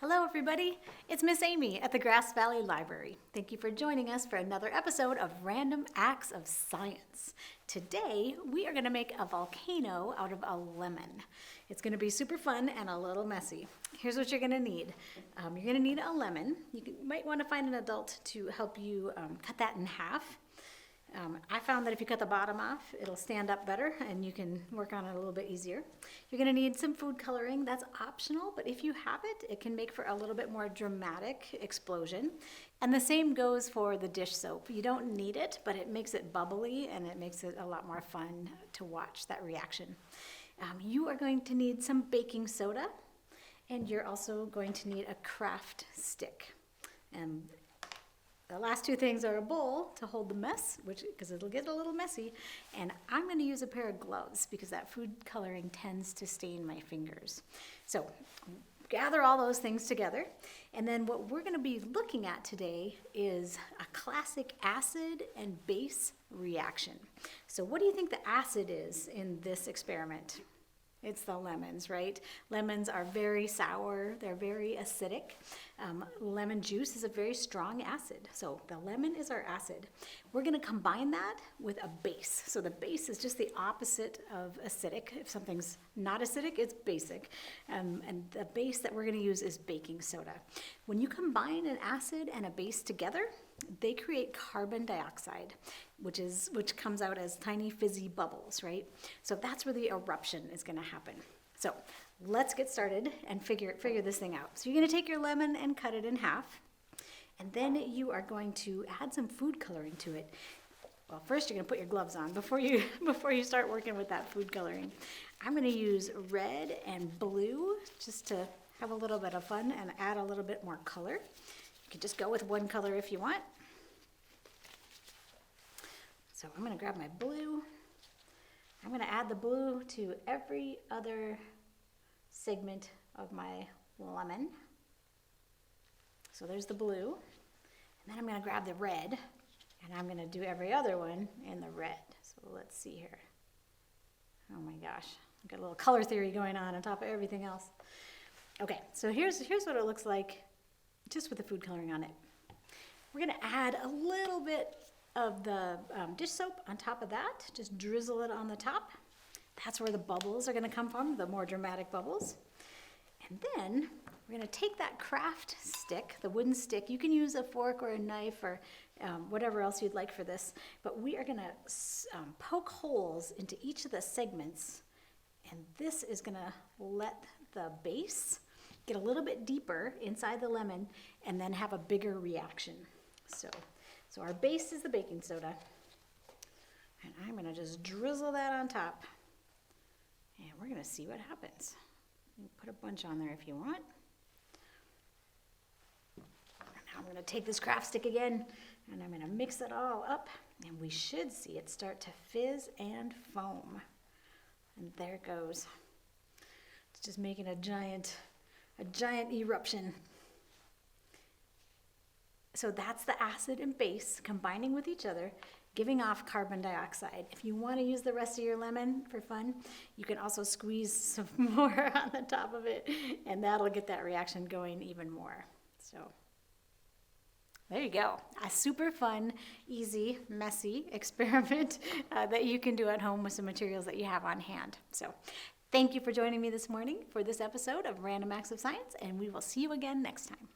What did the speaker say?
Hello everybody, it's Miss Amy at the Grass Valley Library. Thank you for joining us for another episode of Random Acts of Science. Today we are going to make a volcano out of a lemon. It's going to be super fun and a little messy. Here's what you're going to need. You're going to need a lemon. Might want to find an adult to help you cut that in half. I found that if you cut the bottom off, it'll stand up better and you can work on it a little bit easier. You're going to need some food coloring. That's optional, but if you have it, it can make for a little bit more dramatic explosion. And the same goes for the dish soap. You don't need it, but it makes it bubbly and it makes it a lot more fun to watch that reaction. You are going to need some baking soda, and you're also going to need a craft stick. The last two things are a bowl to hold the mess, because it'll get a little messy, and I'm going to use a pair of gloves because that food coloring tends to stain my fingers. So gather all those things together, and then what we're going to be looking at today is a classic acid and base reaction. So what do you think the acid is in this experiment? It's the lemons, right? Lemons are very sour, they're very acidic. Lemon juice is a very strong acid. So the lemon is our acid. We're gonna combine that with a base. So the base is just the opposite of acidic. If something's not acidic, it's basic. And the base that we're gonna use is baking soda. When you combine an acid and a base together, they create carbon dioxide, which comes out as tiny fizzy bubbles, right? So that's where the eruption is going to happen. So let's get started and figure this thing out. So you're going to take your lemon and cut it in half, and then you are going to add some food coloring to it. Well, first you're going to put your gloves on before you start working with that food coloring. I'm going to use red and blue just to have a little bit of fun and add a little bit more color. You can just go with one color if you want. So I'm going to grab my blue. I'm going to add the blue to every other segment of my lemon. So there's the blue. And then I'm going to grab the red, and I'm going to do every other one in the red. So let's see here. Oh my gosh, I've got a little color theory going on top of everything else. Okay, so here's what it looks like just with the food coloring on it. We're going to add a little bit of the dish soap on top of that. Just drizzle it on the top. That's where the bubbles are going to come from, the more dramatic bubbles. And then we're going to take that craft stick, the wooden stick. You can use a fork or a knife or whatever else you'd like for this. But we are going to poke holes into each of the segments. And this is going to let the base get a little bit deeper inside the lemon and then have a bigger reaction. So our base is the baking soda, and I'm going to just drizzle that on top, and we're going to see what happens. You can put a bunch on there if you want. And now I'm going to take this craft stick again, and I'm going to mix it all up, and we should see it start to fizz and foam. And there it goes. It's just making a giant eruption. So that's the acid and base combining with each other, giving off carbon dioxide. If you want to use the rest of your lemon for fun, you can also squeeze some more on the top of it, and that'll get that reaction going even more. So there you go. A super fun, easy, messy experiment that you can do at home with some materials that you have on hand. So thank you for joining me this morning for this episode of Random Acts of Science, and we will see you again next time.